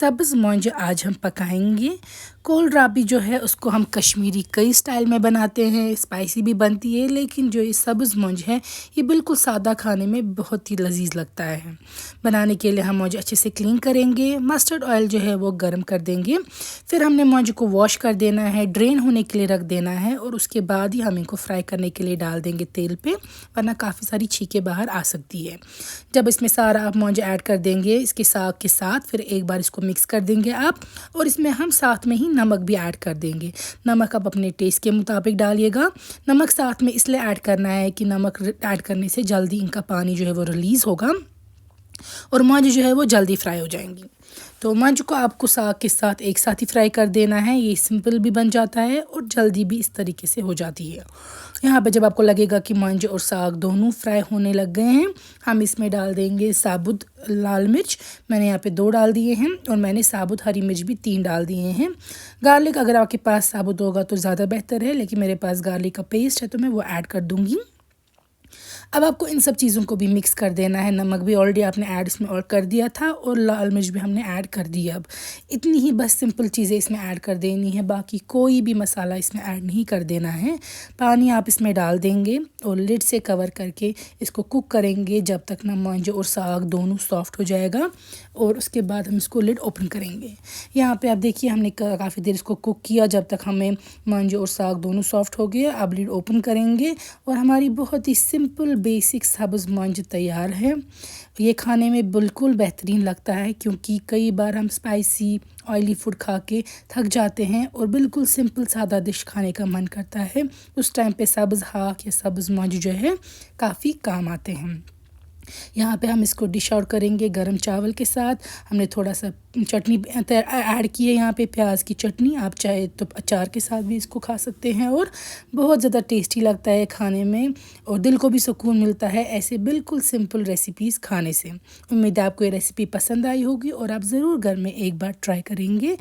सब्ज़ मोंज आज हम पकाएंगे। कोलराबी जो है उसको हम कश्मीरी कई स्टाइल में बनाते हैं, स्पाइसी भी बनती है, लेकिन जो ये सब्ज़ मोंज है ये बिल्कुल सादा खाने में बहुत ही लजीज लगता है। बनाने के लिए हम मोंज अच्छे से क्लीन करेंगे, मस्टर्ड ऑयल जो है वो गर्म कर देंगे, फिर हमने मोंज को वॉश कर देना है, ड्रेन होने के लिए रख देना है और उसके बाद ही हम इनको फ्राई करने के लिए डाल देंगे तेल पे, वरना काफ़ी सारी छींकें बाहर आ सकती है। जब इसमें सारा आप मोंज ऐड कर देंगे इसके साग के साथ, फिर एक बार इसको मिक्स कर देंगे आप, और इसमें हम साथ में ही नमक भी ऐड कर देंगे। नमक आप अपने टेस्ट के मुताबिक डालिएगा। नमक साथ में इसलिए ऐड करना है कि नमक ऐड करने से जल्दी इनका पानी जो है वो रिलीज़ होगा और मोंज जो है वो जल्दी फ्राई हो जाएंगी। तो मोंज को आपको साग के साथ एक साथ ही फ्राई कर देना है। ये सिंपल भी बन जाता है और जल्दी भी इस तरीके से हो जाती है। यहाँ पे जब आपको लगेगा कि मोंज और साग दोनों फ्राई होने लग गए हैं, हम इसमें डाल देंगे साबुत लाल मिर्च। मैंने यहाँ पे 2 डाल दिए हैं और मैंने साबुत हरी मिर्च भी 3 डाल दिए हैं। गार्लिक अगर आपके पास साबुत होगा तो ज़्यादा बेहतर है, लेकिन मेरे पास गार्लिक का पेस्ट है तो मैं वो ऐड कर दूँगी। अब आपको इन सब चीज़ों को भी मिक्स कर देना है। नमक भी ऑलरेडी आपने ऐड इसमें और कर दिया था और लाल मिर्च भी हमने ऐड कर दिया। अब इतनी ही बस सिंपल चीज़ें इसमें ऐड कर देनी है, बाकी कोई भी मसाला इसमें ऐड नहीं कर देना है। पानी आप इसमें डाल देंगे और लिड से कवर करके इसको कुक करेंगे जब तक ना मोंज और साग दोनों सॉफ्ट हो जाएगा, और उसके बाद हम इसको लिड ओपन करेंगे। यहाँ पे आप देखिए हमने काफ़ी देर इसको कुक किया जब तक हमें मोंज और साग दोनों सॉफ्ट हो गए। अब लिड ओपन करेंगे और हमारी बहुत ही सिंपल बेसिक सब्ज़ मोंज तैयार है। ये खाने में बिल्कुल बेहतरीन लगता है, क्योंकि कई बार हम स्पाइसी ऑयली फूड खा के थक जाते हैं और बिल्कुल सिंपल सादा डिश खाने का मन करता है। उस टाइम पे सब्ज़ हाक या सब्ज़ मोंज जो है काफ़ी काम आते हैं। यहाँ पे हम इसको डिश आउट करेंगे गरम चावल के साथ। हमने थोड़ा सा चटनी ऐड की है, यहाँ पे प्याज की चटनी। आप चाहे तो अचार के साथ भी इसको खा सकते हैं और बहुत ज़्यादा टेस्टी लगता है खाने में और दिल को भी सुकून मिलता है ऐसे बिल्कुल सिंपल रेसिपीज़ खाने से। उम्मीद है आपको ये रेसिपी पसंद आई होगी और आप ज़रूर घर में एक बार ट्राई करेंगे।